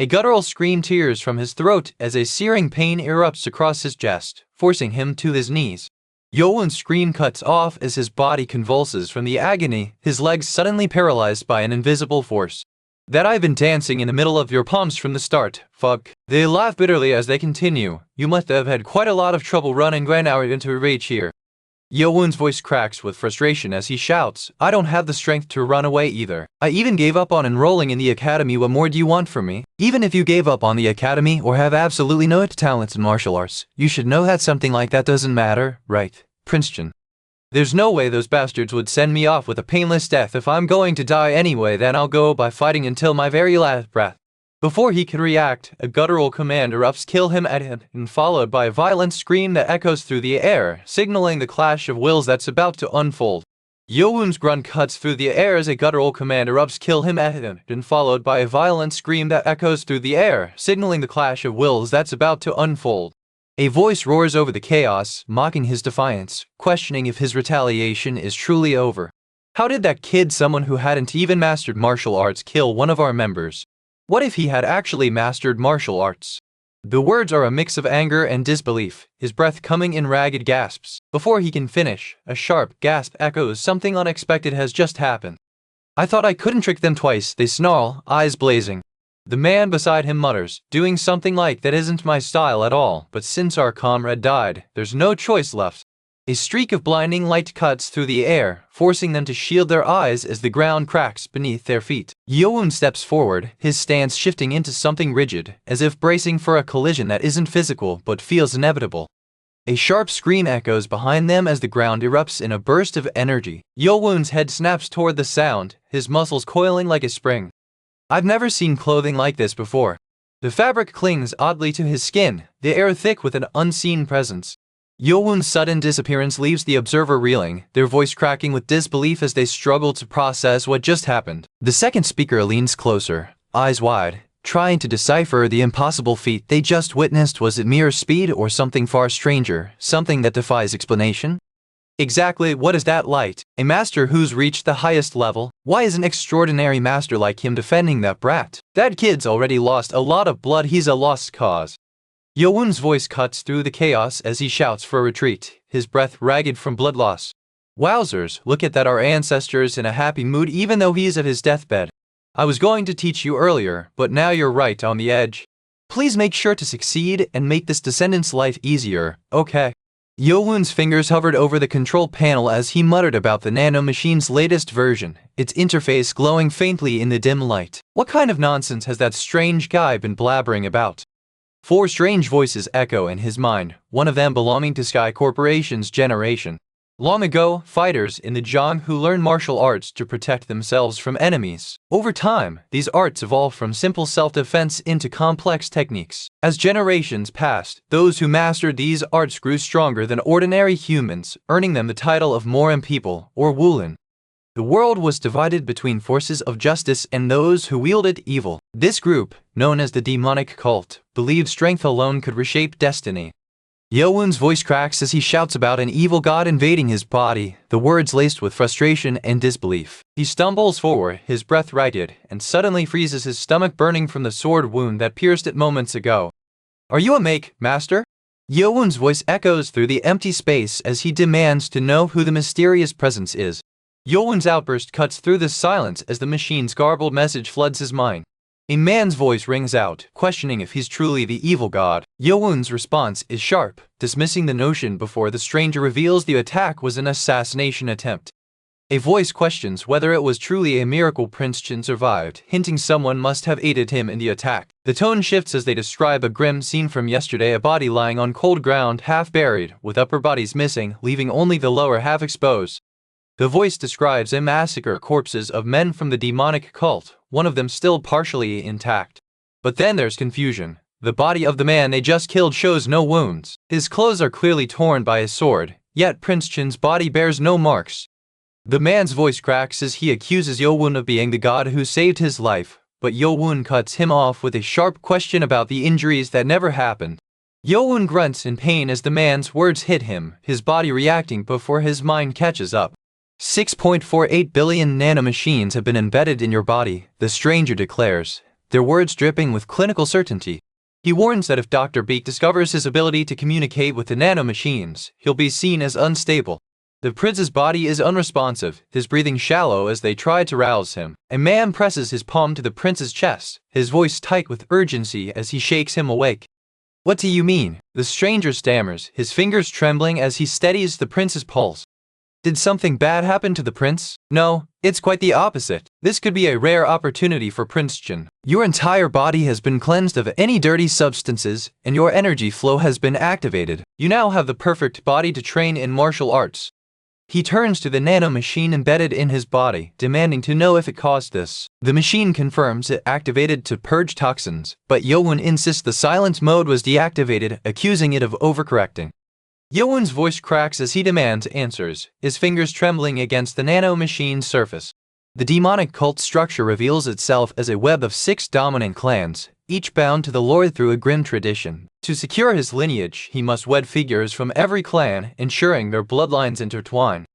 A guttural scream tears from his throat as a searing pain erupts across his chest, forcing him to his knees. Yeo-Woon's scream cuts off as his body convulses from the agony, his legs suddenly paralyzed by an invisible force. That I've been dancing in the middle of your palms from the start, fuck. They laugh bitterly as they continue. You must have had quite a lot of trouble running right now into a rage here. Yeo-Woon's voice cracks with frustration as he shouts, I don't have the strength to run away either. I even gave up on enrolling in the academy. What more do you want from me? Even if you gave up on the academy or have absolutely no talents in martial arts, you should know that something like that doesn't matter, right, Prince Cheon? There's no way those bastards would send me off with a painless death. If I'm going to die anyway, then I'll go by fighting until my very last breath. Before he can react, a guttural command erupts, kill him at him, and followed by a violent scream that echoes through the air, signaling the clash of wills that's about to unfold. Yeo-Woon's grunt cuts through the air as a guttural command erupts, kill him at him, and followed by a violent scream that echoes through the air, signaling the clash of wills that's about to unfold. A voice roars over the chaos, mocking his defiance, questioning if his retaliation is truly over. How did that kid, someone who hadn't even mastered martial arts, kill one of our members? What if he had actually mastered martial arts? The words are a mix of anger and disbelief, his breath coming in ragged gasps. Before he can finish, a sharp gasp echoes, something unexpected has just happened. I thought I couldn't trick them twice, they snarl, eyes blazing. The man beside him mutters, doing something like, that isn't my style at all, but since our comrade died, there's no choice left. A streak of blinding light cuts through the air, forcing them to shield their eyes as the ground cracks beneath their feet. Yeo-Woon steps forward, his stance shifting into something rigid, as if bracing for a collision that isn't physical but feels inevitable. A sharp scream echoes behind them as the ground erupts in a burst of energy. Yeo-Woon's head snaps toward the sound, his muscles coiling like a spring. I've never seen clothing like this before. The fabric clings oddly to his skin, the air thick with an unseen presence. Yeo-Woon's sudden disappearance leaves the observer reeling, their voice cracking with disbelief as they struggle to process what just happened. The second speaker leans closer, eyes wide, trying to decipher the impossible feat they just witnessed. Was it mere speed or something far stranger, something that defies explanation? Exactly what is that light? A master who's reached the highest level? Why is an extraordinary master like him defending that brat? That kid's already lost a lot of blood, he's a lost cause. Yeo-Woon's voice cuts through the chaos as he shouts for retreat, his breath ragged from blood loss. Wowzers, look at that, our ancestor's in a happy mood even though he's at his deathbed. I was going to teach you earlier, but now you're right on the edge. Please make sure to succeed and make this descendant's life easier, okay? Yeo-Woon's fingers hovered over the control panel as he muttered about the Nano Machine's latest version, its interface glowing faintly in the dim light. What kind of nonsense has that strange guy been blabbering about? Four strange voices echo in his mind, one of them belonging to Sky Corporation's generation. Long ago, fighters in the Zhang who learned martial arts to protect themselves from enemies. Over time, these arts evolved from simple self-defense into complex techniques. As generations passed, those who mastered these arts grew stronger than ordinary humans, earning them the title of Moran people, or Wulin. The world was divided between forces of justice and those who wielded evil. This group, known as the demonic cult, believed strength alone could reshape destiny. Yeo-Woon's voice cracks as he shouts about an evil god invading his body, the words laced with frustration and disbelief. He stumbles forward, his breath ragged, and suddenly freezes, his stomach burning from the sword wound that pierced it moments ago. Are you awake, master? Yeo-Woon's voice echoes through the empty space as he demands to know who the mysterious presence is. Yeo-Woon's outburst cuts through the silence as the machine's garbled message floods his mind. A man's voice rings out, questioning if he's truly the evil god. Yeo-Woon's response is sharp, dismissing the notion before the stranger reveals the attack was an assassination attempt. A voice questions whether it was truly a miracle Prince Cheon survived, hinting someone must have aided him in the attack. The tone shifts as they describe a grim scene from yesterday, a body lying on cold ground, half buried, with upper bodies missing, leaving only the lower half exposed. The voice describes a massacre, corpses of men from the demonic cult, one of them still partially intact. But then there's confusion. The body of the man they just killed shows no wounds. His clothes are clearly torn by a sword, yet Prince Cheon's body bears no marks. The man's voice cracks as he accuses Yeo-Woon of being the god who saved his life, but Yeo-Woon cuts him off with a sharp question about the injuries that never happened. Yeo-Woon grunts in pain as the man's words hit him, his body reacting before his mind catches up. 6.48 billion nanomachines have been embedded in your body, the stranger declares, their words dripping with clinical certainty. He warns that if Dr. Beak discovers his ability to communicate with the nano machines, he'll be seen as unstable. The prince's body is unresponsive, his breathing shallow as they try to rouse him. A man presses his palm to the prince's chest, his voice tight with urgency as he shakes him awake. "What do you mean?" the stranger stammers, his fingers trembling as he steadies the prince's pulse. "Did something bad happen to the prince?" "No, it's quite the opposite. This could be a rare opportunity for Prince Cheon. Your entire body has been cleansed of any dirty substances, and your energy flow has been activated. You now have the perfect body to train in martial arts." He turns to the nano machine embedded in his body, demanding to know if it caused this. The machine confirms it activated to purge toxins, but Yeo-Woon insists the silence mode was deactivated, accusing it of overcorrecting. Yeo-Woon's voice cracks as he demands answers, his fingers trembling against the nano machine's surface. The demonic cult structure reveals itself as a web of 6 dominant clans, each bound to the lord through a grim tradition. To secure his lineage, he must wed figures from every clan, ensuring their bloodlines intertwine.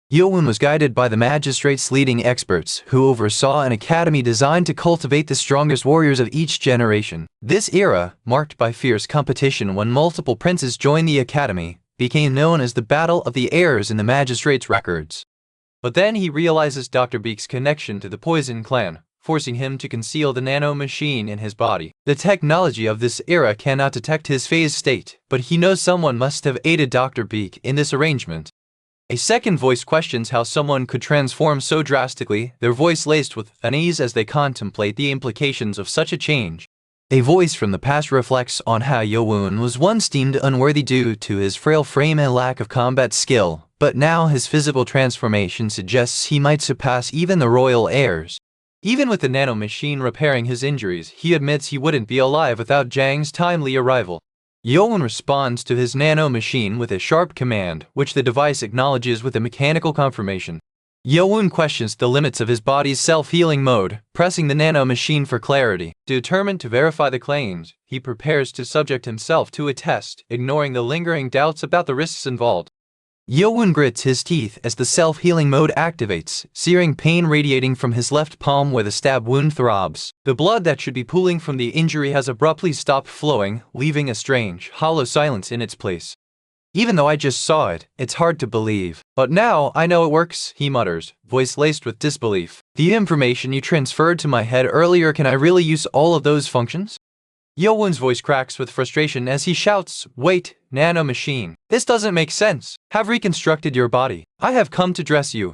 Yeo-Woon was guided by the magistrate's leading experts, who oversaw an academy designed to cultivate the strongest warriors of each generation. This era, marked by fierce competition when multiple princes joined the academy, became known as the Battle of the Heirs in the magistrate's records. But then he realizes Dr. Beak's connection to the Poison clan, forcing him to conceal the nano machine in his body. The technology of this era cannot detect his phase state, but he knows someone must have aided Dr. Beak in this arrangement. A second voice questions how someone could transform so drastically, their voice laced with unease as they contemplate the implications of such a change. A voice from the past reflects on how Yeo-Woon was once deemed unworthy due to his frail frame and lack of combat skill, but now his physical transformation suggests he might surpass even the royal heirs. Even with the nano machine repairing his injuries, he admits he wouldn't be alive without Jang's timely arrival. Yeo-Woon responds to his nano machine with a sharp command, which the device acknowledges with a mechanical confirmation. Yeo-Woon questions the limits of his body's self-healing mode, pressing the nano machine for clarity. Determined to verify the claims, he prepares to subject himself to a test, ignoring the lingering doubts about the risks involved. Yeo-Woon grits his teeth as the self-healing mode activates, searing pain radiating from his left palm where the stab wound throbs. The blood that should be pooling from the injury has abruptly stopped flowing, leaving a strange, hollow silence in its place. "Even though I just saw it, it's hard to believe. But now I know it works," he mutters, voice laced with disbelief. "The information you transferred to my head earlier, can I really use all of those functions?" Yeo-Woon's voice cracks with frustration as he shouts, "Wait, nano machine. This doesn't make sense. Have reconstructed your body. I have come to dress you."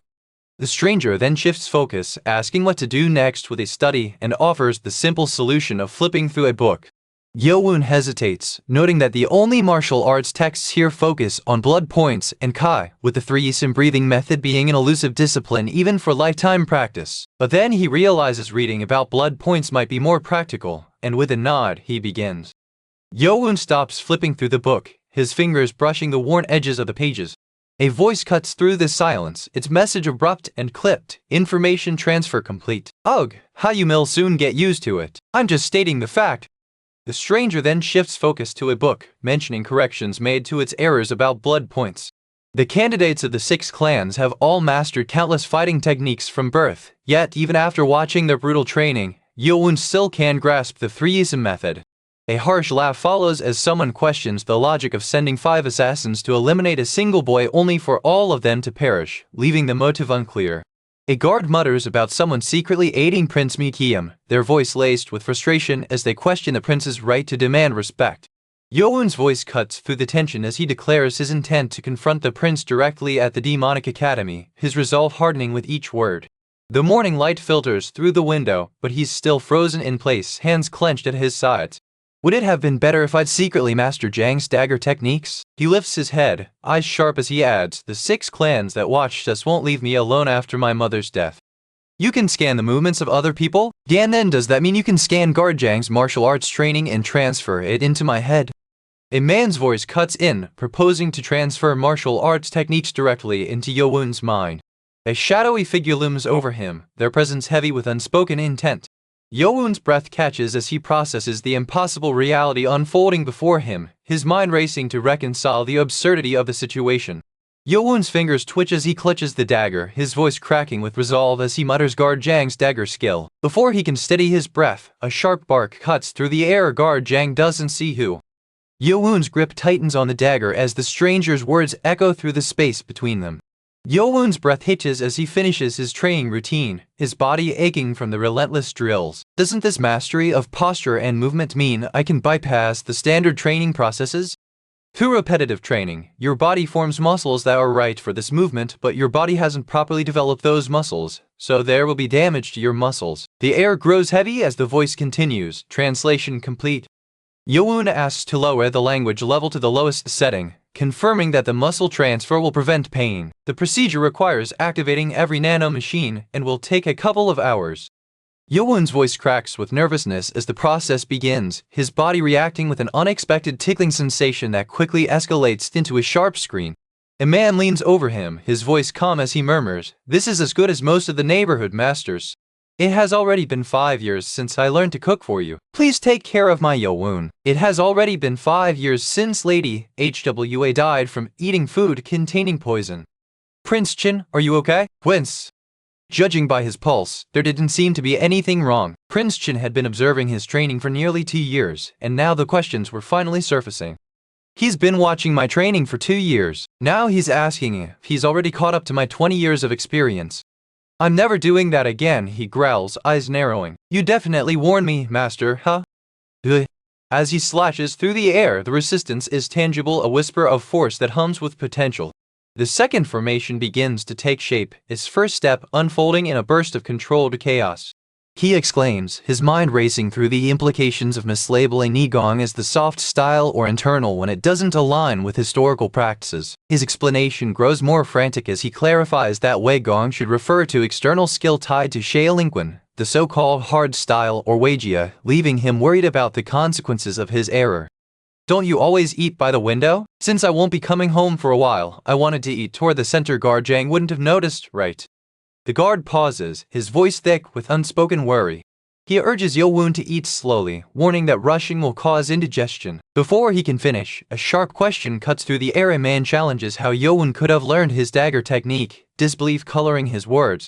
The stranger then shifts focus, asking what to do next with a study, and offers the simple solution of flipping through a book. Yeo-Woon hesitates, noting that the only martial arts texts here focus on blood points and Kai, with the 3-Isim breathing method being an elusive discipline even for lifetime practice. But then he realizes reading about blood points might be more practical, and with a nod, he begins. Yeo-Woon stops flipping through the book, his fingers brushing the worn edges of the pages. A voice cuts through the silence, its message abrupt and clipped, information transfer complete. "Ugh, how you'll soon get used to it. I'm just stating the fact." The stranger then shifts focus to a book, mentioning corrections made to its errors about blood points. The candidates of the 6 clans have all mastered countless fighting techniques from birth, yet even after watching their brutal training, Yeo-Woon still can't grasp the 3-Isim method. A harsh laugh follows as someone questions the logic of sending 5 assassins to eliminate a single boy only for all of them to perish, leaving the motive unclear. A guard mutters about someone secretly aiding Prince Mikiam, their voice laced with frustration as they question the prince's right to demand respect. Yeo-Woon's voice cuts through the tension as he declares his intent to confront the prince directly at the demonic academy, his resolve hardening with each word. The morning light filters through the window, but he's still frozen in place, hands clenched at his sides. "Would it have been better if I'd secretly mastered Jang's dagger techniques?" He lifts his head, eyes sharp as he adds, "The 6 clans that watched us won't leave me alone after my mother's death." "You can scan the movements of other people? Dan, then does that mean you can scan guard Jang's martial arts training and transfer it into my head?" A man's voice cuts in, proposing to transfer martial arts techniques directly into Yeo-Woon's mind. A shadowy figure looms over him, their presence heavy with unspoken intent. Yeo-Woon's breath catches as he processes the impossible reality unfolding before him, his mind racing to reconcile the absurdity of the situation. Yeo-Woon's fingers twitch as he clutches the dagger, his voice cracking with resolve as he mutters Guard Jang's dagger skill. Before he can steady his breath, a sharp bark cuts through the air. Guard Jang doesn't see who. Yeo-Woon's grip tightens on the dagger as the stranger's words echo through the space between them. Yeo-Woon's breath hitches as he finishes his training routine, his body aching from the relentless drills. Doesn't this mastery of posture and movement mean I can bypass the standard training processes? Through repetitive training, your body forms muscles that are right for this movement, but your body hasn't properly developed those muscles, so there will be damage to your muscles. The air grows heavy as the voice continues. Translation complete. Yeo-Woon asks to lower the language level to the lowest setting, confirming that the muscle transfer will prevent pain. The procedure requires activating every nano machine and will take a couple of hours. Yeo-Woon's voice cracks with nervousness as the process begins, his body reacting with an unexpected tickling sensation that quickly escalates into a sharp scream. A man leans over him, his voice calm as he murmurs, "This is as good as most of the neighborhood masters. It has already been 5 years since I learned to cook for you. Please take care of my Yeo-Woon. It has already been 5 years since Lady HWA died from eating food containing poison. Prince Chin, are you okay?" Wince. Judging by his pulse, there didn't seem to be anything wrong. Prince Chin had been observing his training for nearly 2 years, and now the questions were finally surfacing. He's been watching my training for 2 years. Now he's asking if he's already caught up to my 20 years of experience. "I'm never doing that again," he growls, eyes narrowing. "You definitely warned me, master, huh?" As he slashes through the air, the resistance is tangible, a whisper of force that hums with potential. The second formation begins to take shape, its first step unfolding in a burst of controlled chaos. He exclaims, his mind racing through the implications of mislabeling Nigong as the soft style or internal when it doesn't align with historical practices. His explanation grows more frantic as he clarifies that Weigong should refer to external skill tied to Shaolingquan, the so-called hard style or Weijia, leaving him worried about the consequences of his error. "Don't you always eat by the window? Since I won't be coming home for a while, I wanted to eat toward the center." Guard Jang wouldn't have noticed, right? The guard pauses, his voice thick with unspoken worry. He urges Yeo-Woon to eat slowly, warning that rushing will cause indigestion. Before he can finish, a sharp question cuts through the air. A man challenges how Yeo-Woon could have learned his dagger technique, disbelief coloring his words.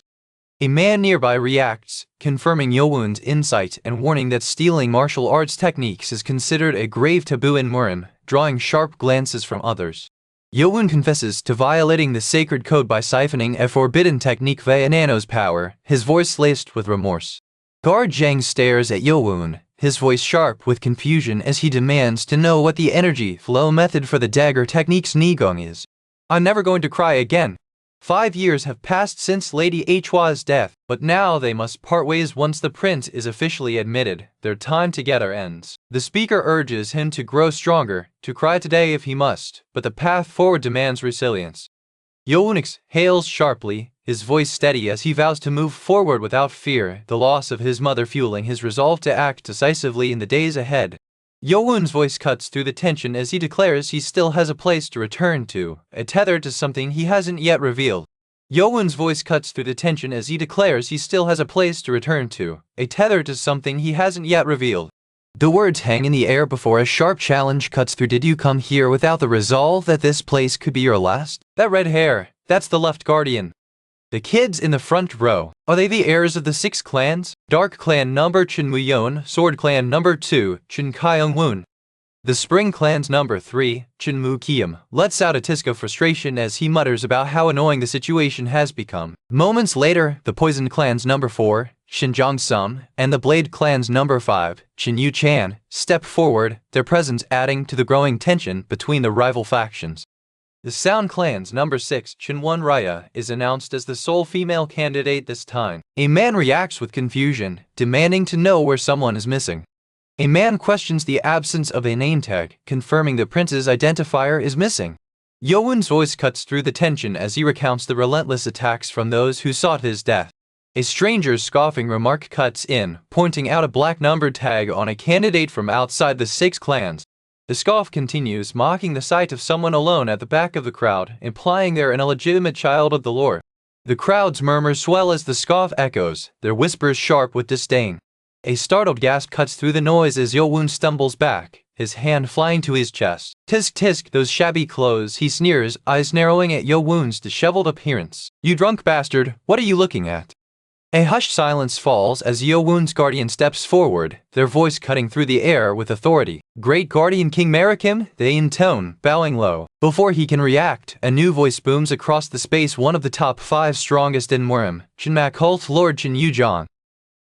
A man nearby reacts, confirming Yeo-Woon's insight and warning that stealing martial arts techniques is considered a grave taboo in Murim, drawing sharp glances from others. Yeo-Woon confesses to violating the sacred code by siphoning a forbidden technique via Nano's power, his voice laced with remorse. Guard Jang stares at Yeo-Woon, his voice sharp with confusion as he demands to know what the energy flow method for the dagger technique's Nigong is. "I'm never going to cry again. 5 years have passed since Lady Hwa's death, but now they must part ways once the prince is officially admitted. Their time together ends." The speaker urges him to grow stronger, to cry today if he must, but the path forward demands resilience. Yeo-Woon exhales sharply, his voice steady as he vows to move forward without fear, the loss of his mother fueling his resolve to act decisively in the days ahead. Yeo-Woon's voice cuts through the tension as he declares he still has a place to return to, a tether to something he hasn't yet revealed. Yeo-Woon's voice cuts through the tension as he declares he still has a place to return to, a tether to something he hasn't yet revealed. The words hang in the air before a sharp challenge cuts through. "Did you come here without the resolve that this place could be your last?" "That red hair, that's the left guardian." The kids in the front row, are they the heirs of the 6 clans? Dark Clan number Cheon Yeo-Woon, Sword Clan number 2, Cheon Kyung-Woon. The Spring Clan's number 3, Cheon Moo-Kiam, lets out a tisk of frustration as he mutters about how annoying the situation has become. Moments later, the Poison Clan's number 4, Cheon Jong-sum, and the Blade Clan's number 5, Cheon Yu-chan, step forward, their presence adding to the growing tension between the rival factions. The Sound Clan's number 6, Cheon Won-rya, is announced as the sole female candidate this time. A man reacts with confusion, demanding to know where someone is missing. A man questions the absence of a name tag, confirming the prince's identifier is missing. Yeo-Woon's voice cuts through the tension as he recounts the relentless attacks from those who sought his death. A stranger's scoffing remark cuts in, pointing out a black numbered tag on a candidate from outside the 6 clans. The scoff continues, mocking the sight of someone alone at the back of the crowd, implying they're an illegitimate child of the lore. The crowd's murmurs swell as the scoff echoes, their whispers sharp with disdain. A startled gasp cuts through the noise as Yeo-Woon stumbles back, his hand flying to his chest. Tisk tisk, those shabby clothes, he sneers, eyes narrowing at Yeo-Woon's disheveled appearance. You drunk bastard, what are you looking at? A hushed silence falls as Yeo-Woon's guardian steps forward, their voice cutting through the air with authority. Great Guardian King Marakim, they intone, bowing low. Before he can react, a new voice booms across the space, one of the top 5 strongest in Murim, Chinma Cult Lord Cheon Yeo-Woon.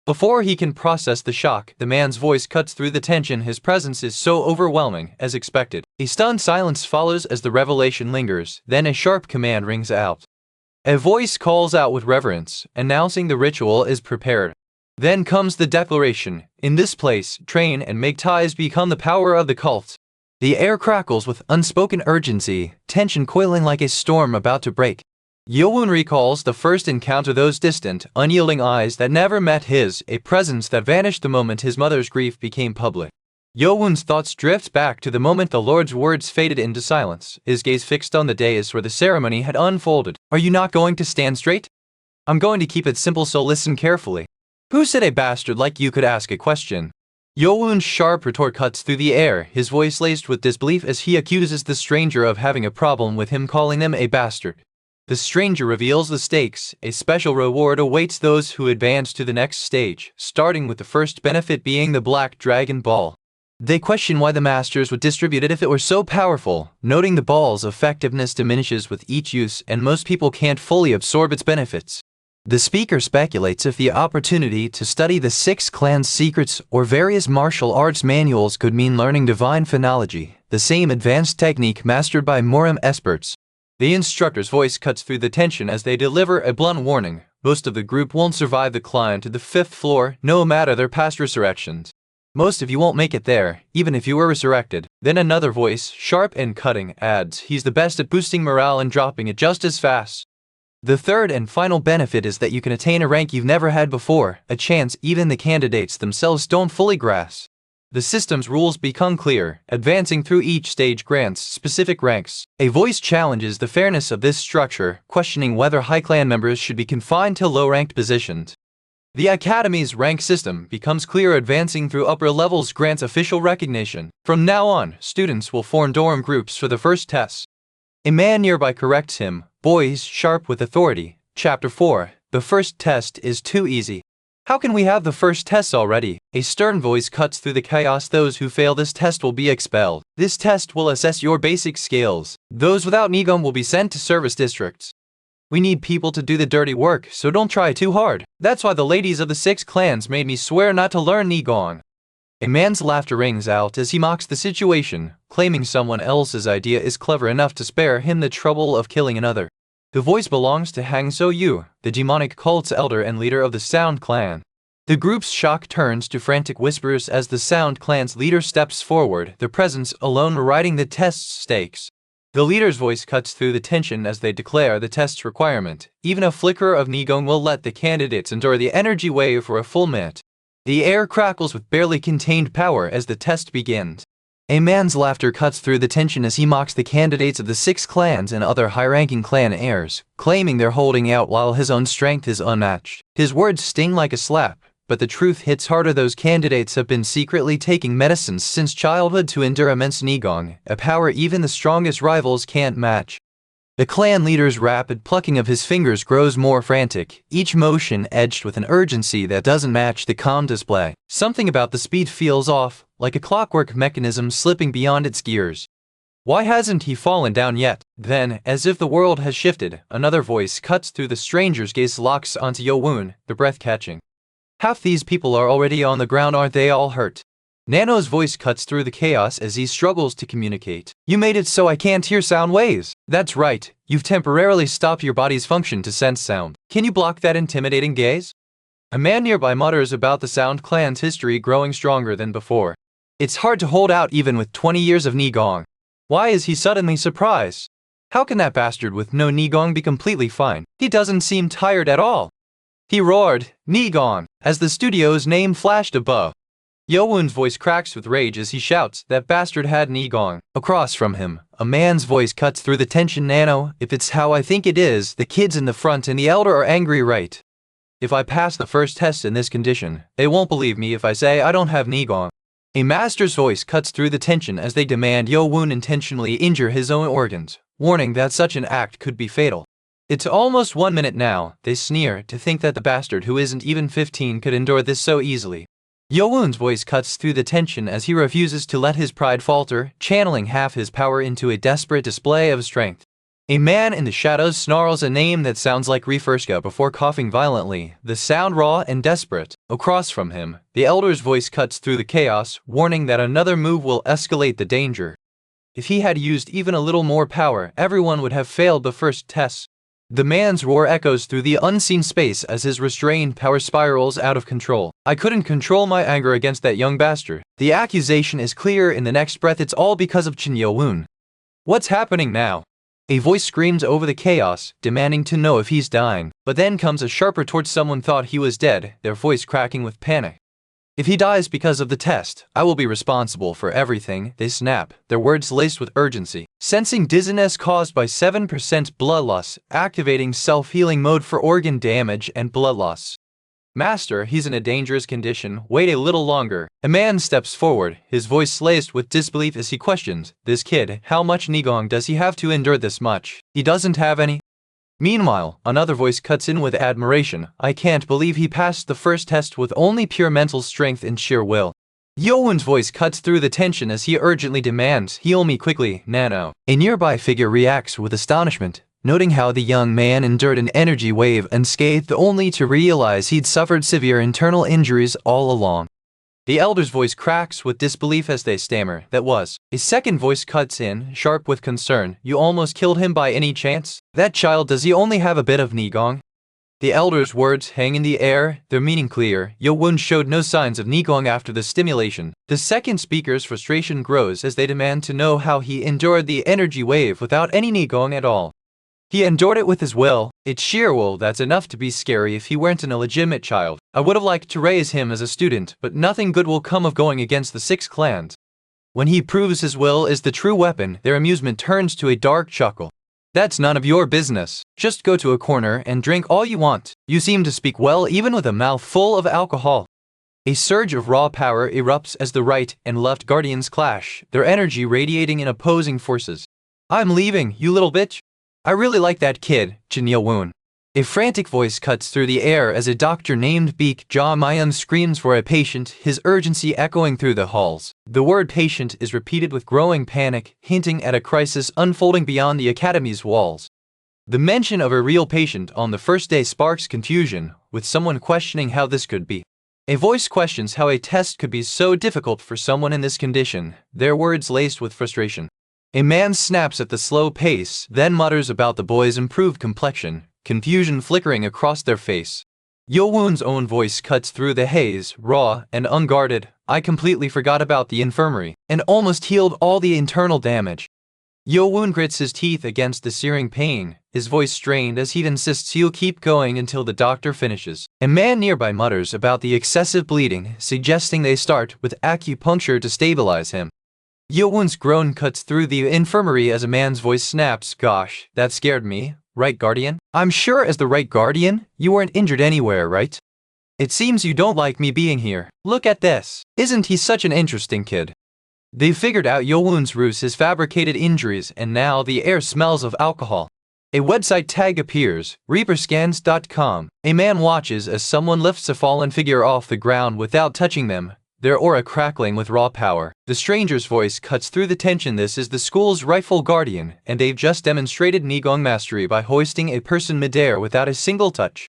Before he can process the shock, the man's voice cuts through the tension. His presence is so overwhelming, as expected. A stunned silence follows as the revelation lingers, then a sharp command rings out. A voice calls out with reverence, announcing the ritual is prepared. Then comes the declaration. In this place, train and make ties become the power of the cult. The air crackles with unspoken urgency, tension coiling like a storm about to break. Yeo-Woon recalls the first encounter, those distant, unyielding eyes that never met his, a presence that vanished the moment his mother's grief became public. Yeo-Woon's thoughts drift back to the moment the Lord's words faded into silence, his gaze fixed on the dais where the ceremony had unfolded. Are you not going to stand straight? I'm going to keep it simple, so listen carefully. Who said a bastard like you could ask a question? Yeo-Woon's sharp retort cuts through the air, his voice laced with disbelief as he accuses the stranger of having a problem with him calling them a bastard. The stranger reveals the stakes. A special reward awaits those who advance to the next stage, starting with the first benefit being the Black Dragon Ball. They question why the masters would distribute it if it were so powerful, noting the ball's effectiveness diminishes with each use and most people can't fully absorb its benefits. The speaker speculates if the opportunity to study the 6 clans' secrets or various martial arts manuals could mean learning divine phonology, the same advanced technique mastered by Murim experts. The instructor's voice cuts through the tension as they deliver a blunt warning. Most of the group won't survive the climb to the 5th floor, no matter their past resurrections. Most of you won't make it there, even if you were resurrected. Then another voice, sharp and cutting, adds, he's the best at boosting morale and dropping it just as fast. The third and final benefit is that you can attain a rank you've never had before, a chance even the candidates themselves don't fully grasp. The system's rules become clear, advancing through each stage grants specific ranks. A voice challenges the fairness of this structure, questioning whether high clan members should be confined to low-ranked positions. The Academy's rank system becomes clear, advancing through upper levels grants official recognition. From now on, students will form dorm groups for the first tests. A man nearby corrects him, boys sharp with authority. Chapter 4. The first test is too easy. How can we have the first test already? A stern voice cuts through the chaos. Those who fail this test will be expelled. This test will assess your basic skills. Those without Nigong will be sent to service districts. We need people to do the dirty work, so don't try too hard. That's why the ladies of the 6 clans made me swear not to learn Nigong. A man's laughter rings out as he mocks the situation, claiming someone else's idea is clever enough to spare him the trouble of killing another. The voice belongs to Hang So-yu, the demonic cult's elder and leader of the Sound Clan. The group's shock turns to frantic whispers as the Sound Clan's leader steps forward, their presence alone writing the test's stakes. The leader's voice cuts through the tension as they declare the test's requirement. Even a flicker of Nigong will let the candidates endure the energy wave for a full minute. The air crackles with barely contained power as the test begins. A man's laughter cuts through the tension as he mocks the candidates of the 6 clans and other high-ranking clan heirs, claiming they're holding out while his own strength is unmatched. His words sting like a slap, but the truth hits harder. Those candidates have been secretly taking medicines since childhood to endure immense Nigong, a power even the strongest rivals can't match. The clan leader's rapid plucking of his fingers grows more frantic, each motion edged with an urgency that doesn't match the calm display. Something about the speed feels off, like a clockwork mechanism slipping beyond its gears. Why hasn't he fallen down yet? Then, as if the world has shifted, another voice cuts through the stranger's gaze, locks onto Yeo-Woon, the breath catching. Half these people are already on the ground, aren't they all hurt? Nano's voice cuts through the chaos as he struggles to communicate. You made it so I can't hear sound waves. That's right, you've temporarily stopped your body's function to sense sound. Can you block that intimidating gaze? A man nearby mutters about the Sound Clan's history growing stronger than before. It's hard to hold out even with 20 years of Nigong. Why is he suddenly surprised? How can that bastard with no Nigong be completely fine? He doesn't seem tired at all. He roared, Nigong, as the studio's name flashed above. Yeo-Woon's voice cracks with rage as he shouts, that bastard had Nigong. Across from him, a man's voice cuts through the tension. Nano, if it's how I think it is, the kids in the front and the elder are angry, right? If I pass the first test in this condition, they won't believe me if I say I don't have Nigong. A master's voice cuts through the tension as they demand Yeo-Woon intentionally injure his own organs, warning that such an act could be fatal. It's almost 1 minute now, they sneer, to think that the bastard who isn't even 15 could endure this so easily. Yeo-Woon's voice cuts through the tension as he refuses to let his pride falter, channeling half his power into a desperate display of strength. A man in the shadows snarls a name that sounds like Refurshka before coughing violently, the sound raw and desperate. Across from him, the elder's voice cuts through the chaos, warning that another move will escalate the danger. If he had used even a little more power, everyone would have failed the first test. The man's roar echoes through the unseen space as his restrained power spirals out of control. I couldn't control my anger against that young bastard. The accusation is clear in the next breath. It's all because of Cheon Yeo-Woon. What's happening now? A voice screams over the chaos, demanding to know if he's dying. But then comes a sharp retort. Someone thought he was dead, their voice cracking with panic. If he dies because of the test, I will be responsible for everything, they snap, their words laced with urgency. Sensing dizziness caused by 7% blood loss, activating self-healing mode for organ damage and blood loss. Master, he's in a dangerous condition, wait a little longer. A man steps forward, his voice laced with disbelief as he questions, this kid, how much Nigong does he have to endure this much? He doesn't have any. Meanwhile, another voice cuts in with admiration, I can't believe he passed the first test with only pure mental strength and sheer will. Yeo-Woon's voice cuts through the tension as he urgently demands, heal me quickly, Nano. A nearby figure reacts with astonishment, noting how the young man endured an energy wave unscathed only to realize he'd suffered severe internal injuries all along. The elder's voice cracks with disbelief as they stammer, that was. A second voice cuts in, sharp with concern, you almost killed him by any chance? That child, does he only have a bit of Nigong? The elder's words hang in the air, their meaning clear. Yeo-Woon showed no signs of Nigong after the stimulation. The second speaker's frustration grows as they demand to know how he endured the energy wave without any Nigong at all. He endured it with his will. It's sheer will that's enough to be scary if he weren't an illegitimate child. I would have liked to raise him as a student, but nothing good will come of going against the 6 clans. When he proves his will is the true weapon, their amusement turns to a dark chuckle. That's none of your business. Just go to a corner and drink all you want. You seem to speak well even with a mouth full of alcohol. A surge of raw power erupts as the right and left guardians clash, their energy radiating in opposing forces. I'm leaving, you little bitch. I really like that kid, Cheon Yeo-Woon. A frantic voice cuts through the air as a doctor named Baek Ja-Myun screams for a patient, his urgency echoing through the halls. The word patient is repeated with growing panic, hinting at a crisis unfolding beyond the academy's walls. The mention of a real patient on the first day sparks confusion, with someone questioning how this could be. A voice questions how a test could be so difficult for someone in this condition, their words laced with frustration. A man snaps at the slow pace, then mutters about the boy's improved complexion, confusion flickering across their face. Yeo-Woon's own voice cuts through the haze, raw and unguarded. I completely forgot about the infirmary, and almost healed all the internal damage. Yeo-Woon grits his teeth against the searing pain, his voice strained as he insists he'll keep going until the doctor finishes. A man nearby mutters about the excessive bleeding, suggesting they start with acupuncture to stabilize him. Yeo-Woon's groan cuts through the infirmary as a man's voice snaps, gosh, that scared me, right guardian? I'm sure as the right guardian, you weren't injured anywhere, right? It seems you don't like me being here. Look at this. Isn't he such an interesting kid? They've figured out Yeo-Woon's ruse, his fabricated injuries, and now the air smells of alcohol. A website tag appears, reaperscans.com. A man watches as someone lifts a fallen figure off the ground without touching them, their aura crackling with raw power. The stranger's voice cuts through the tension. This is the school's rightful guardian, and they've just demonstrated Nigong mastery by hoisting a person midair without a single touch.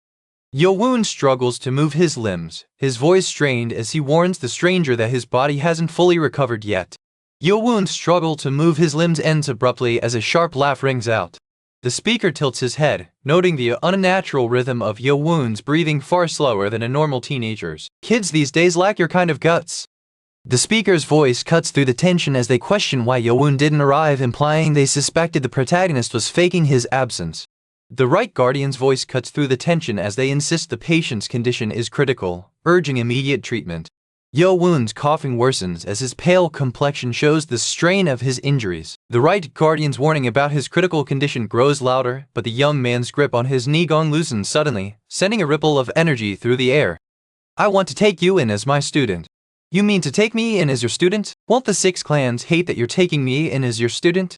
Yeo-Woon struggles to move his limbs, his voice strained as he warns the stranger that his body hasn't fully recovered yet. Yeo-Woon's struggle to move his limbs ends abruptly as a sharp laugh rings out. The speaker tilts his head, noting the unnatural rhythm of Yeo-Woon's breathing far slower than a normal teenager's. Kids these days lack your kind of guts. The speaker's voice cuts through the tension as they question why Yeo-Woon didn't arrive, implying they suspected the protagonist was faking his absence. The right guardian's voice cuts through the tension as they insist the patient's condition is critical, urging immediate treatment. Yeo-Woon's coughing worsens as his pale complexion shows the strain of his injuries. The right guardian's warning about his critical condition grows louder, but the young man's grip on his Nigong loosens suddenly, sending a ripple of energy through the air. I want to take you in as my student. You mean to take me in as your student? Won't the six clans hate that you're taking me in as your student?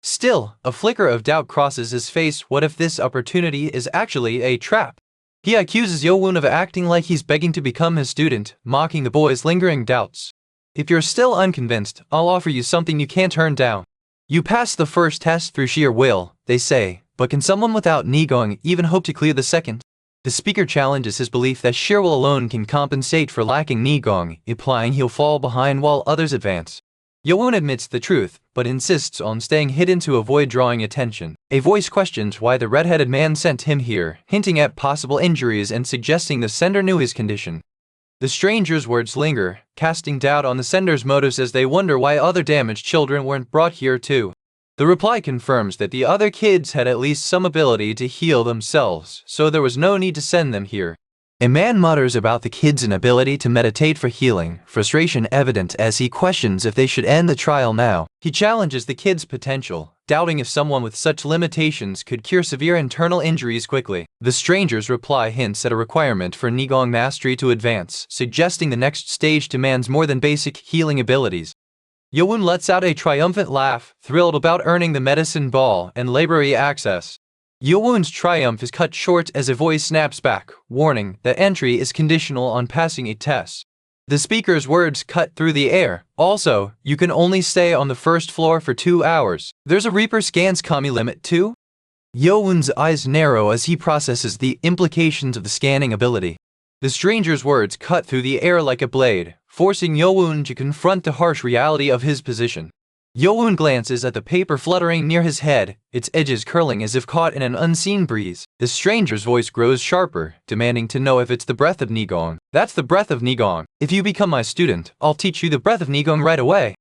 Still, a flicker of doubt crosses his face. What if this opportunity is actually a trap? He accuses Yeo-Woon of acting like he's begging to become his student, mocking the boy's lingering doubts. If you're still unconvinced, I'll offer you something you can't turn down. You passed the first test through sheer will, they say, but can someone without Nigong even hope to clear the second? The speaker challenges his belief that sheer will alone can compensate for lacking Nigong, implying he'll fall behind while others advance. Yeo-Woon admits the truth, but insists on staying hidden to avoid drawing attention. A voice questions why the red-headed man sent him here, hinting at possible injuries and suggesting the sender knew his condition. The stranger's words linger, casting doubt on the sender's motives as they wonder why other damaged children weren't brought here too. The reply confirms that the other kids had at least some ability to heal themselves, so there was no need to send them here. A man mutters about the kids' inability to meditate for healing, frustration evident as he questions if they should end the trial now. He challenges the kids' potential, doubting if someone with such limitations could cure severe internal injuries quickly. The stranger's reply hints at a requirement for Nigong mastery to advance, suggesting the next stage demands more than basic healing abilities. Yeo-Woon lets out a triumphant laugh, thrilled about earning the medicine ball and library access. Yeo-Woon's triumph is cut short as a voice snaps back, warning that entry is conditional on passing a test. The speaker's words cut through the air. Also, you can only stay on the first floor for 2 hours. There's a Reaper scans Kami limit too? Yeo-Woon's eyes narrow as he processes the implications of the scanning ability. The stranger's words cut through the air like a blade, forcing Yeo-Woon to confront the harsh reality of his position. Yeo-Woon glances at the paper fluttering near his head, its edges curling as if caught in an unseen breeze. The stranger's voice grows sharper, demanding to know if it's the breath of Nigong. That's the breath of Nigong. If you become my student, I'll teach you the breath of Nigong right away.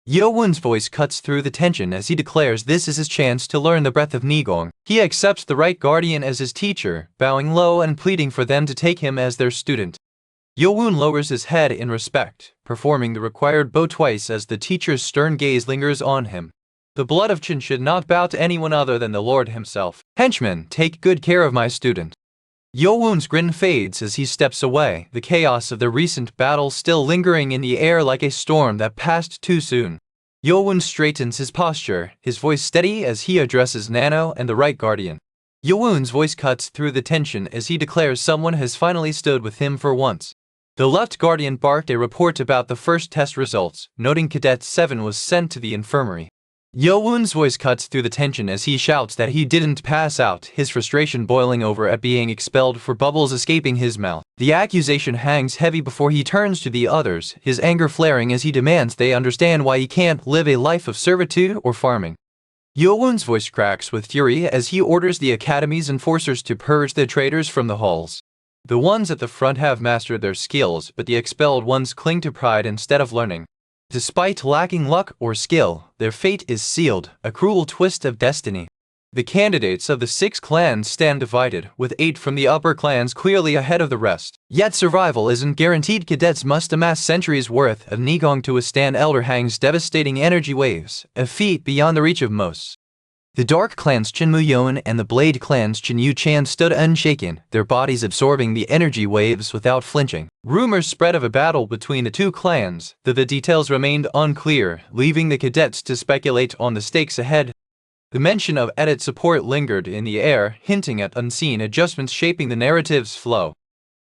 Yeo-Woon's voice cuts through the tension as he declares this is his chance to learn the breath of Nigong. He accepts the right guardian as his teacher, bowing low and pleading for them to take him as their student. Yeo-Woon lowers his head in respect, performing the required bow twice as the teacher's stern gaze lingers on him. The blood of Cheon should not bow to anyone other than the Lord himself. Henchmen, take good care of my student. Yeo-Woon's grin fades as he steps away, the chaos of the recent battle still lingering in the air like a storm that passed too soon. Yeo-Woon straightens his posture, his voice steady as he addresses Nano and the right guardian. Yeo-Woon's voice cuts through the tension as he declares someone has finally stood with him for once. The left guardian barked a report about the first test results, noting Cadet 7 was sent to the infirmary. Yeo-Woon's voice cuts through the tension as he shouts that he didn't pass out, his frustration boiling over at being expelled for bubbles escaping his mouth. The accusation hangs heavy before he turns to the others, his anger flaring as he demands they understand why he can't live a life of servitude or farming. Yeo-Woon's voice cracks with fury as he orders the Academy's enforcers to purge the traitors from the halls. The ones at the front have mastered their skills, but the expelled ones cling to pride instead of learning. Despite lacking luck or skill, their fate is sealed, a cruel twist of destiny. The candidates of the 6 clans stand divided, with 8 from the upper clans clearly ahead of the rest. Yet survival isn't guaranteed. Cadets must amass centuries' worth of Nigong to withstand Elder Hang's devastating energy waves, a feat beyond the reach of most. The Dark Clan's Cheon Yeo-Woon and the Blade Clan's Cheon Yu-chan stood unshaken, their bodies absorbing the energy waves without flinching. Rumors spread of a battle between the 2 clans, though the details remained unclear, leaving the cadets to speculate on the stakes ahead. The mention of edit support lingered in the air, hinting at unseen adjustments shaping the narrative's flow.